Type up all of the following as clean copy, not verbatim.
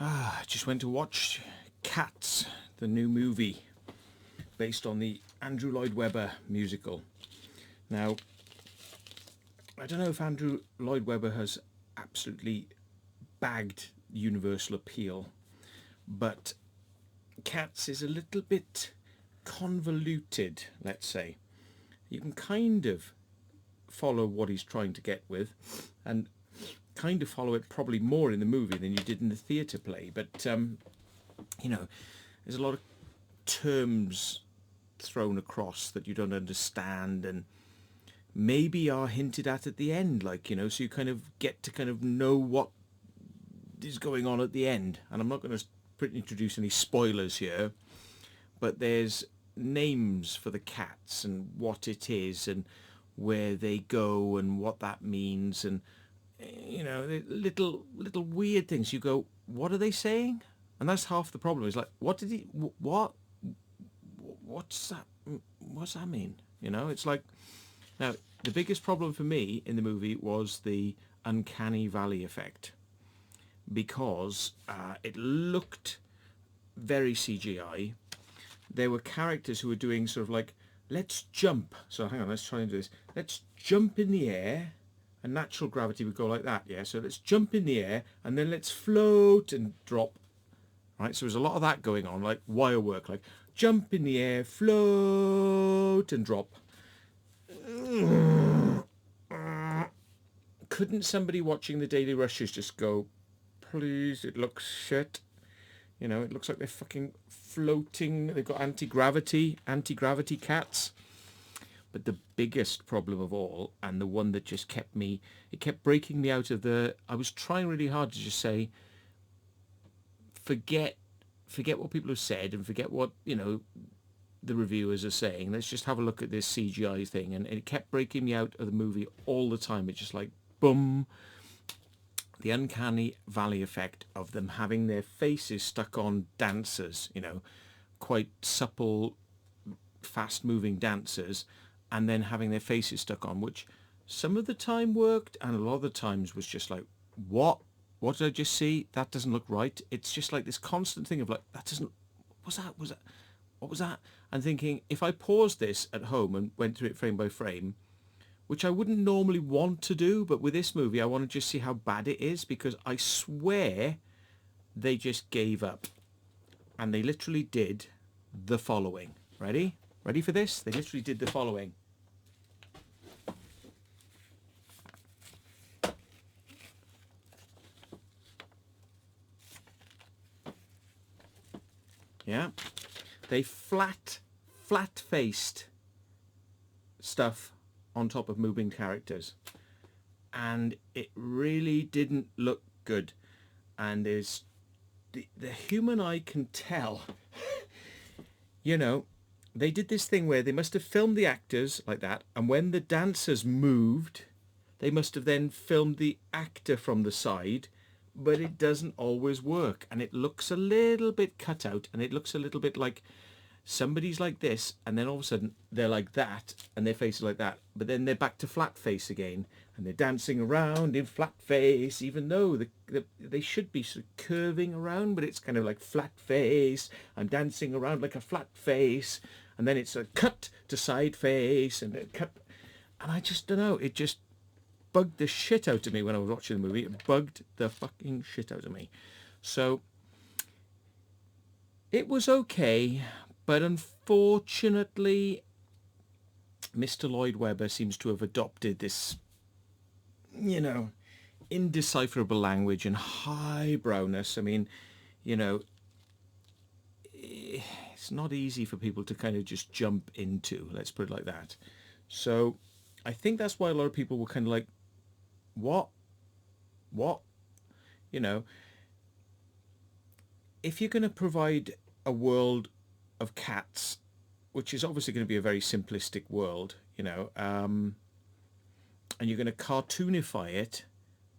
I just went to watch Cats, the new movie based on the Andrew Lloyd Webber musical. Now, I don't know if Andrew Lloyd Webber has absolutely bagged universal appeal, but Cats is a little bit convoluted, let's say. You can kind of follow what he's trying to get with, and kind of follow it probably more in the movie than you did in the theatre play. But you know, there's a lot of terms thrown across that you don't understand, and maybe are hinted at the end, like, you know, so you kind of get to kind of know what is going on at the end. And I'm not going to introduce any spoilers here, but there's names for the cats and what it is and where they go and what that means, and you know, little weird things. You go, what are they saying? And that's half the problem. Is like, what's that mean? You know, it's like, now the biggest problem for me in the movie was the uncanny valley effect, because it looked very CGI. There were characters who were doing sort of like, let's jump. So hang on, let's try and do this. Let's jump in the air, and natural gravity would go like that, yeah? So let's jump in the air, and then let's float and drop. Right, so there's a lot of that going on, like wire work, like jump in the air, float and drop. Couldn't somebody watching the Daily Rushes just go, please, it looks shit. You know, it looks like they're fucking floating. They've got anti-gravity cats. But the biggest problem of all, and the one that just kept breaking me out of I was trying really hard to just say, forget what people have said and forget what, you know, the reviewers are saying. Let's just have a look at this CGI thing. And it kept breaking me out of the movie all the time. It's just like, boom. The uncanny valley effect of them having their faces stuck on dancers, you know, quite supple, fast-moving dancers, and then having their faces stuck on, which some of the time worked, and a lot of the times was just like, what did I just see? That doesn't look right. It's just like this constant thing of like, that doesn't, what was that? And thinking, if I paused this at home and went through it frame by frame, which I wouldn't normally want to do, but with this movie I want to just see how bad it is, because I swear they just gave up. And they literally did the following. Ready for this? They literally did the following. Yeah, they flat-faced stuff on top of moving characters, and it really didn't look good. And there's the human eye can tell. You know, they did this thing where they must have filmed the actors like that, and when the dancers moved, they must have then filmed the actor from the side, but it doesn't always work, and it looks a little bit cut out, and it looks a little bit like somebody's like this, and then all of a sudden they're like that, and their face is like that, but then they're back to flat face again, and they're dancing around in flat face, even though they should be sort of curving around, but it's kind of like flat face. I'm dancing around like a flat face, and then it's a cut to side face, and a cut, and I just don't know. It just bugged the shit out of me when I was watching the movie. It bugged the fucking shit out of me. So it was okay. But unfortunately, Mr. Lloyd Webber seems to have adopted this, you know, indecipherable language and highbrowness. I mean, you know, it's not easy for people to kind of just jump into, let's put it like that. So I think that's why a lot of people were kind of like, what? You know, if you're going to provide a world of cats, which is obviously going to be a very simplistic world, you know, and you're going to cartoonify it,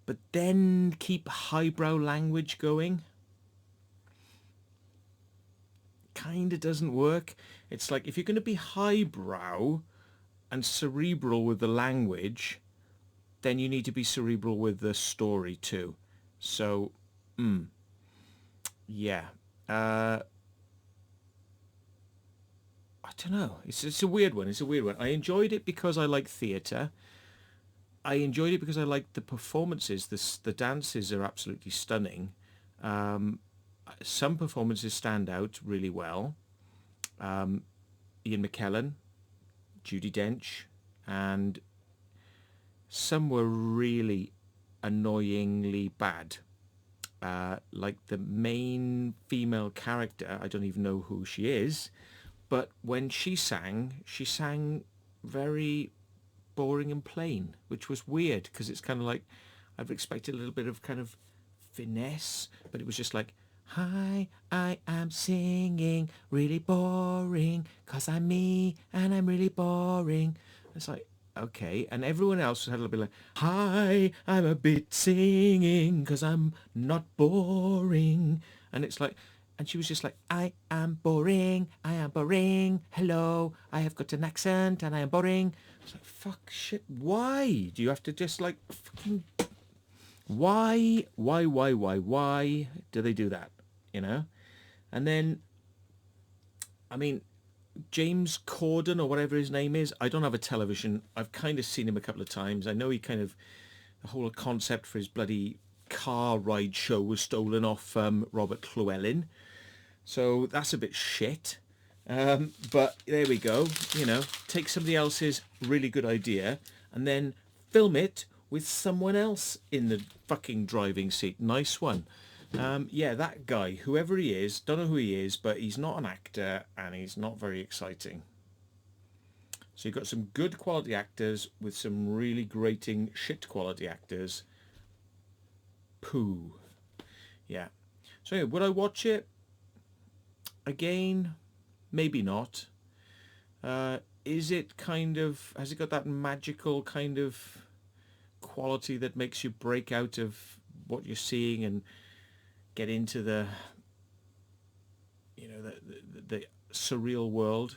but then keep highbrow language going, kind of doesn't work. It's like, if you're going to be highbrow and cerebral with the language, then you need to be cerebral with the story too. So, yeah. I don't know. It's a weird one. It's a weird one. I enjoyed it because I like theatre. I enjoyed it because I liked the performances. The dances are absolutely stunning. Um, some performances stand out really well. Ian McKellen, Judi Dench, and some were really annoyingly bad. Like the main female character, I don't even know who she is, but when she sang very boring and plain, which was weird because it's kind of like I've expected a little bit of kind of finesse, but it was just like, hi, I am singing really boring because I'm me and I'm really boring. It's like, okay. And everyone else had a little bit like, hi, I'm a bit singing because I'm not boring. And it's like, and she was just like, I am boring, hello, I have got an accent and I am boring. It's like, fuck, shit, why? Do you have to just like, fucking, why do they do that? You know? And then, I mean, James Corden or whatever his name is, I don't have a television. I've kind of seen him a couple of times. I know he kind of, the whole concept for his bloody car ride show was stolen off Robert Llewellyn. So that's a bit shit. But there we go. You know, take somebody else's really good idea and then film it with someone else in the fucking driving seat. Nice one. Yeah, that guy, whoever he is, don't know who he is, but he's not an actor and he's not very exciting. So you've got some good quality actors with some really grating shit quality actors. Pooh. Yeah. So yeah, would I watch it again? Maybe not. Is it kind of, has it got that magical kind of quality that makes you break out of what you're seeing and get into the, you know, the surreal world?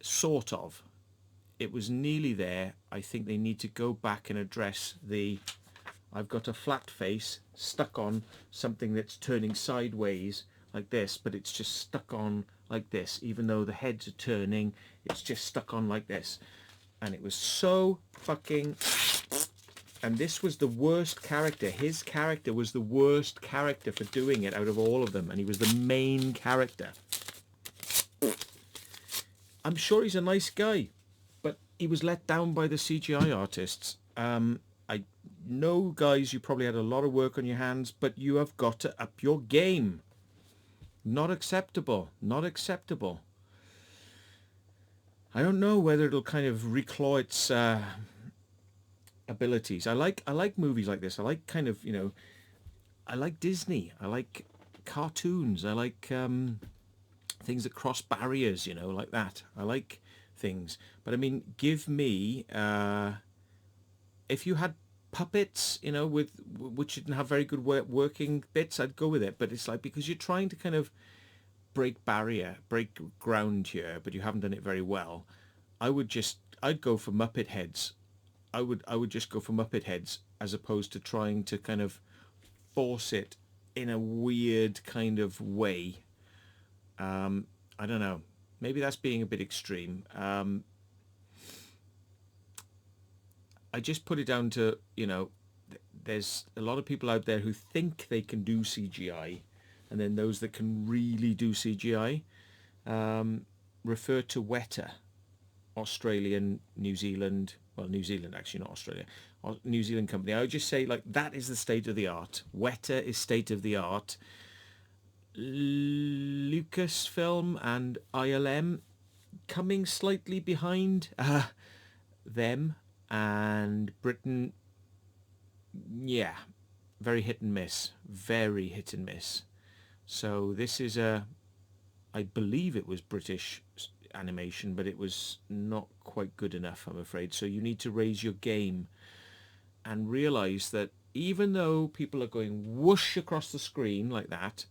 Sort of. It was nearly there. I think they need to go back and address the, I've got a flat face stuck on something that's turning sideways like this, but it's just stuck on like this, even though the heads are turning, it's just stuck on like this. And it was so fucking, and this was the worst character. His character was the worst character for doing it out of all of them, and he was the main character. I'm sure he's a nice guy, but he was let down by the CGI artists. I know, guys, you probably had a lot of work on your hands, but you have got to up your game. Not acceptable. Not acceptable. I don't know whether it'll kind of reclaw its abilities. I like movies like this. I like kind of, you know, I like Disney. I like cartoons. I like things that cross barriers, you know, like that. I like things. But I mean, give me, if you had puppets, you know, with which didn't have very good working bits, I'd go with it. But it's like, because you're trying to kind of break ground here, but you haven't done it very well. I'd go for Muppet heads. I would just go for Muppet heads as opposed to trying to kind of force it in a weird kind of way. I don't know. Maybe that's being a bit extreme. I just put it down to, you know, there's a lot of people out there who think they can do CGI, and then those that can really do CGI. Refer to Weta, Australian, New Zealand, well, New Zealand actually, not Australia, New Zealand company. I would just say, like, that is the state of the art. Weta is state of the art. Lucasfilm and ILM coming slightly behind them, and Britain, yeah, very hit and miss, very hit and miss. So this is I believe it was British animation, but it was not quite good enough, I'm afraid. So you need to raise your game and realize that even though people are going whoosh across the screen like that,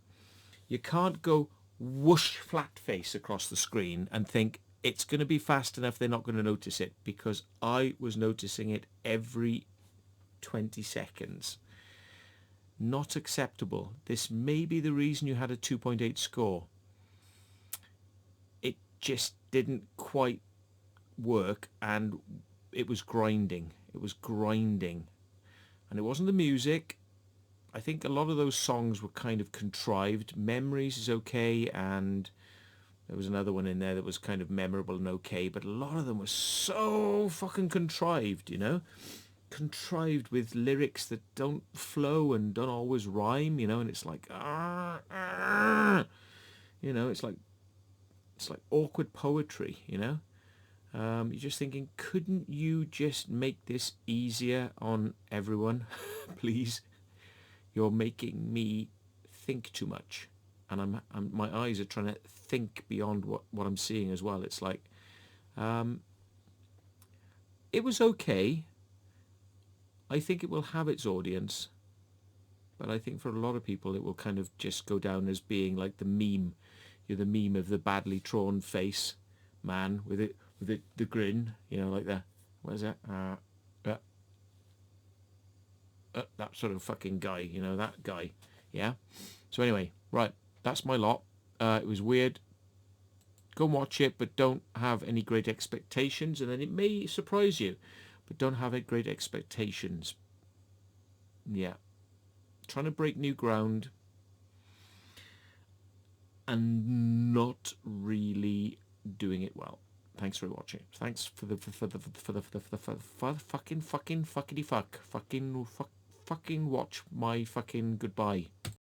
you can't go whoosh flat face across the screen and think it's going to be fast enough, they're not going to notice it, because I was noticing it every 20 seconds. Not acceptable. This may be the reason you had a 2.8 score. It just didn't quite work, and it was grinding. It was grinding. And it wasn't the music. I think a lot of those songs were kind of contrived. Memories is okay, and there was another one in there that was kind of memorable and okay, but a lot of them were so fucking contrived, you know? Contrived with lyrics that don't flow and don't always rhyme, you know, and it's like, you know, it's like awkward poetry, you know? You're just thinking, couldn't you just make this easier on everyone, please? You're making me think too much, and my eyes are trying to think beyond what I'm seeing as well. It's like, it was okay. I think it will have its audience, but I think for a lot of people it will kind of just go down as being like the meme. You're the meme of the badly drawn face man with the grin, you know, like the, what is that? That sort of fucking guy, you know, that guy. Yeah. So anyway, right, that's my lot. It was weird. Go and watch it, but don't have any great expectations, and then it may surprise you. But don't have any great expectations. Yeah. Trying to break new ground and not really doing it well. Thanks for watching. Thanks for the fucking fucking watch my fucking goodbye.